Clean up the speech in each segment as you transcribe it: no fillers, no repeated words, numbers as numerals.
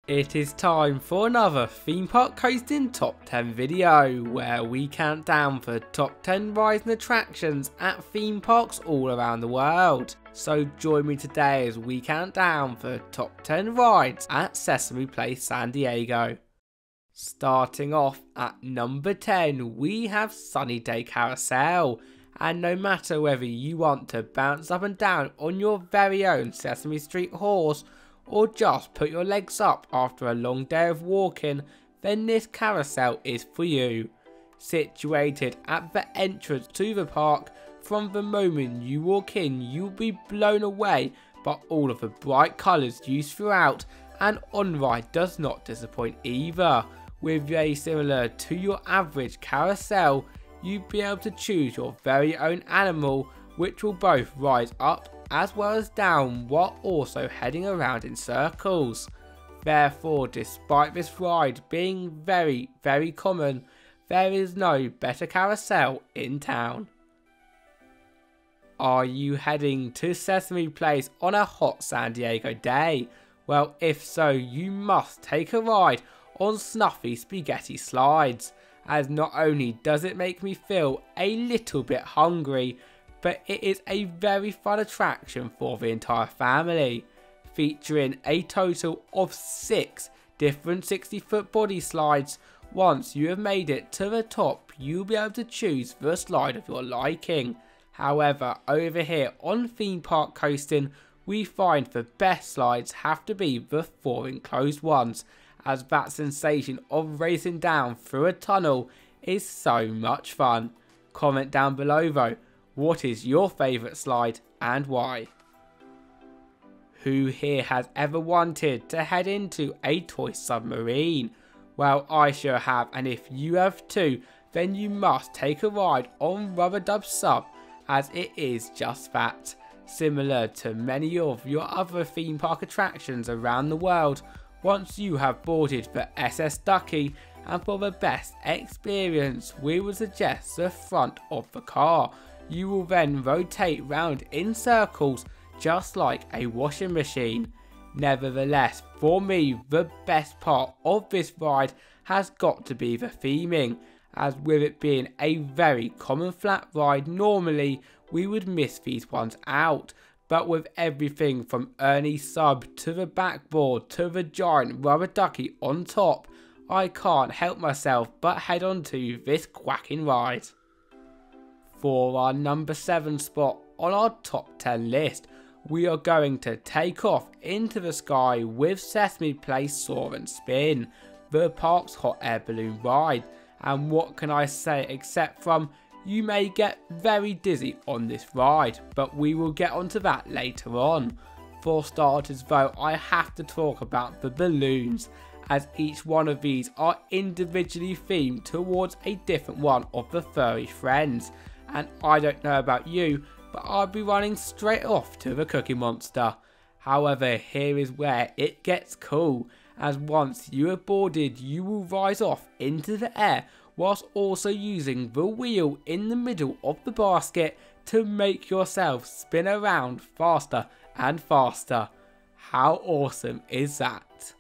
It is time for another Theme Park Coasting Top 10 video, where we count down the top 10 rides and attractions at theme parks all around the world. So join me today as we count down the top 10 rides at Sesame Place San Diego. Starting off at number 10, we have Sunny Day Carousel. And no matter whether you want to bounce up and down on your very own Sesame Street horse, or just put your legs up after a long day of walking, then this carousel is for you. Situated at the entrance to the park, from the moment you walk in you'll be blown away by all of the bright colours used throughout, and on-ride does not disappoint either. With very similar to your average carousel, you'll be able to choose your very own animal, which will both rise up as well as down while also heading around in circles. Therefore, despite this ride being very common, there is no better carousel in town. Are you heading to Sesame Place on a hot San Diego day? Well, if so, you must take a ride on Snuffy Spaghetti Slides, as not only does it make me feel a little bit hungry, but it is a very fun attraction for the entire family, featuring a total of 6 different 60-foot body slides. Once you have made it to the top, you'll be able to choose the slide of your liking. However, over here on Theme Park Coasting, we find the best slides have to be the 4 enclosed ones, as that sensation of racing down through a tunnel is so much fun. Comment down below though, what is your favourite slide and why? Who here has ever wanted to head into a toy submarine? Well, I sure have, and if you have too, then you must take a ride on Rubber Dub Sub, as it is just that. Similar to many of your other theme park attractions around the world, once you have boarded the SS Ducky, and for the best experience we would suggest the front of the car. You will then rotate round in circles just like a washing machine. Nevertheless, for me the best part of this ride has got to be the theming, as with it being a very common flat ride, normally we would miss these ones out. But with everything from Ernie Sub to the backboard to the giant rubber ducky on top, I can't help myself but head on to this quacking ride. For our number 7 spot on our top 10 list, we are going to take off into the sky with Sesame Place Soar and Spin, the park's hot air balloon ride. And what can I say except from, you may get very dizzy on this ride, but we will get onto that later on. For starters though, I have to talk about the balloons, as each one of these are individually themed towards a different one of the furry friends. And I don't know about you, but I'll be running straight off to the Cookie Monster. However, here is where it gets cool, as once you are boarded you will rise off into the air whilst also using the wheel in the middle of the basket to make yourself spin around faster and faster. How awesome is that?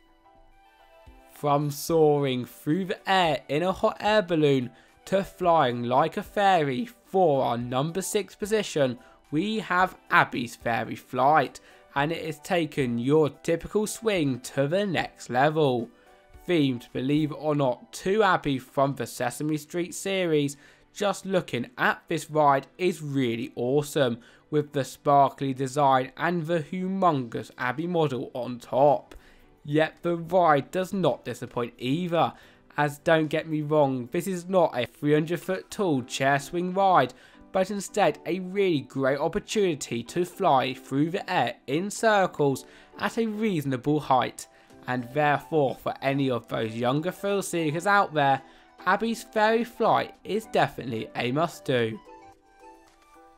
From soaring through the air in a hot air balloon to flying like a fairy, for our number 6 position we have Abby's Fairy Flight, and it has taken your typical swing to the next level. Themed, believe it or not, to Abby from the Sesame Street series, just looking at this ride is really awesome, with the sparkly design and the humongous Abby model on top. Yet the ride does not disappoint either, as don't get me wrong, this is not a 300-foot tall chair swing ride, but instead a really great opportunity to fly through the air in circles at a reasonable height. And therefore, for any of those younger thrill seekers out there, Abby's Fairy Flight is definitely a must do.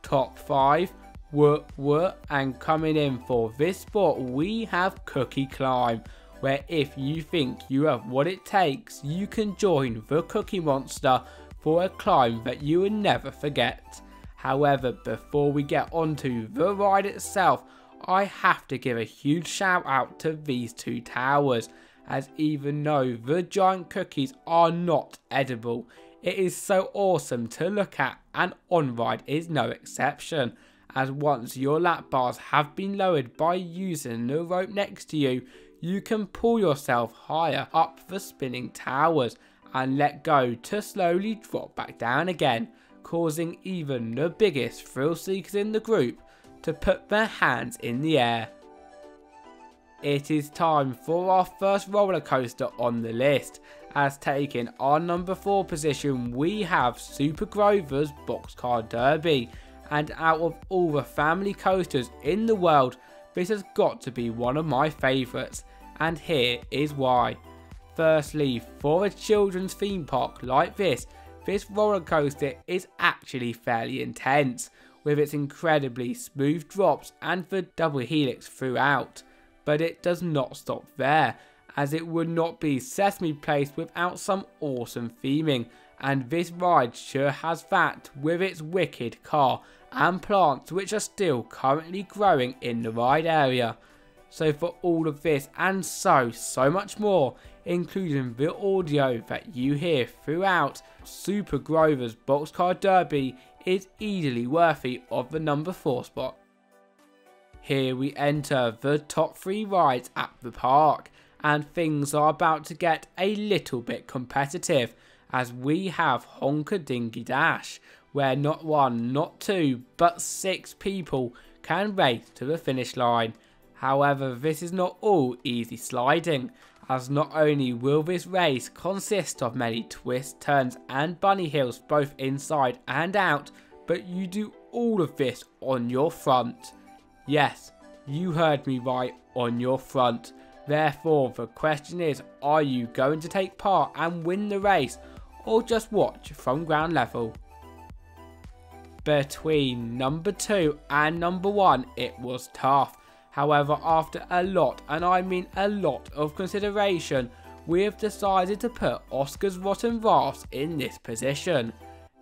Top 5, Woot Woot, and coming in for this spot we have Cookie Climb, where if you think you have what it takes, you can join the Cookie Monster for a climb that you will never forget. However, before we get onto the ride itself, I have to give a huge shout out to these 2 towers, as even though the giant cookies are not edible, it is so awesome to look at, and On-Ride is no exception, as once your lap bars have been lowered by using the rope next to you, you can pull yourself higher up the spinning towers and let go to slowly drop back down again, causing even the biggest thrill seekers in the group to put their hands in the air. It is time for our first roller coaster on the list, as taking our number 4 position we have Super Grover's Boxcar Derby, and out of all the family coasters in the world, this has got to be one of my favourites, and here is why. Firstly, for a children's theme park like this roller coaster is actually fairly intense, with its incredibly smooth drops and the double helix throughout. But it does not stop there, as it would not be Sesame Place without some awesome theming, and this ride sure has that with its wicked car and plants which are still currently growing in the ride area. So for all of this and so much more, including the audio that you hear throughout, Super Grover's Boxcar Derby is easily worthy of the number 4 spot. Here we enter the top 3 rides at the park, and things are about to get a little bit competitive, as we have Honker Dingy Dash, where not 1, not 2, but 6 people can race to the finish line. However, this is not all easy sliding, as not only will this race consist of many twists, turns and bunny hills both inside and out, but you do all of this on your front. Yes, you heard me right, on your front. Therefore, the question is, are you going to take part and win the race, or just watch from ground level? Between number 2 and number 1, it was tough. However, after a lot, and I mean a lot of consideration, we have decided to put Oscar's Rotten Rafts in this position.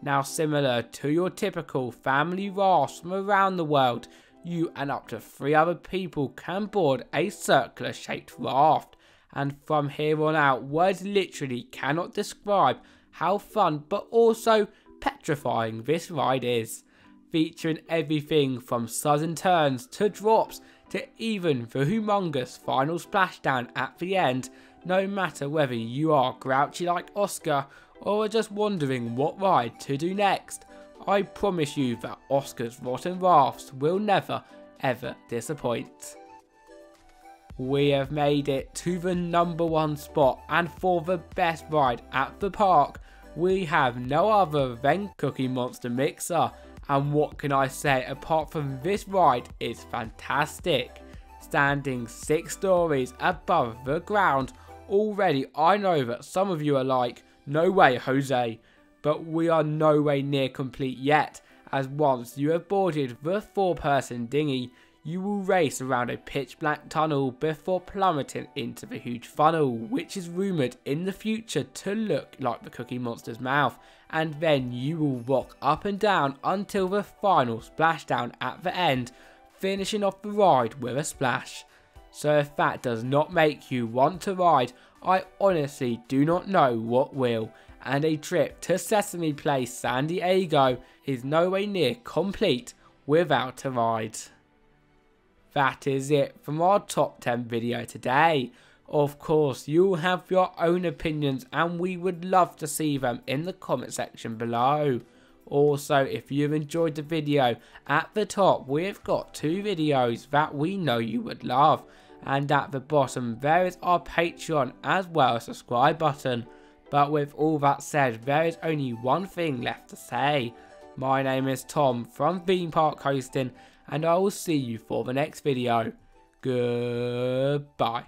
Now, similar to your typical family rafts from around the world, you and up to 3 other people can board a circular shaped raft, and from here on out, words literally cannot describe how fun but also petrifying this ride is, featuring everything from sudden turns to drops to even the humongous final splashdown at the end, no matter whether you are grouchy like Oscar or are just wondering what ride to do next. I promise you that Oscar's Rotten Rafts will never ever disappoint. We have made it to the number 1 spot, and for the best ride at the park, we have no other than Cookie Monster Mixer, and what can I say apart from this ride is fantastic. Standing 6 stories above the ground, already I know that some of you are like, no way Jose, but we are no way near complete yet, as once you have boarded the 4-person dinghy, you will race around a pitch black tunnel before plummeting into the huge funnel, which is rumoured in the future to look like the Cookie Monster's mouth, and then you will rock up and down until the final splashdown at the end, finishing off the ride with a splash. So if that does not make you want to ride, I honestly do not know what will, and a trip to Sesame Place San Diego is no way near complete without a ride. That is it from our top 10 video today. Of course, you'll have your own opinions and we would love to see them in the comment section below. Also, if you've enjoyed the video, at the top we've got 2 videos that we know you would love. And at the bottom there is our Patreon as well as subscribe button. But with all that said, there is only one thing left to say. My name is Tom from Theme Park Hosting, and I will see you for the next video. Goodbye.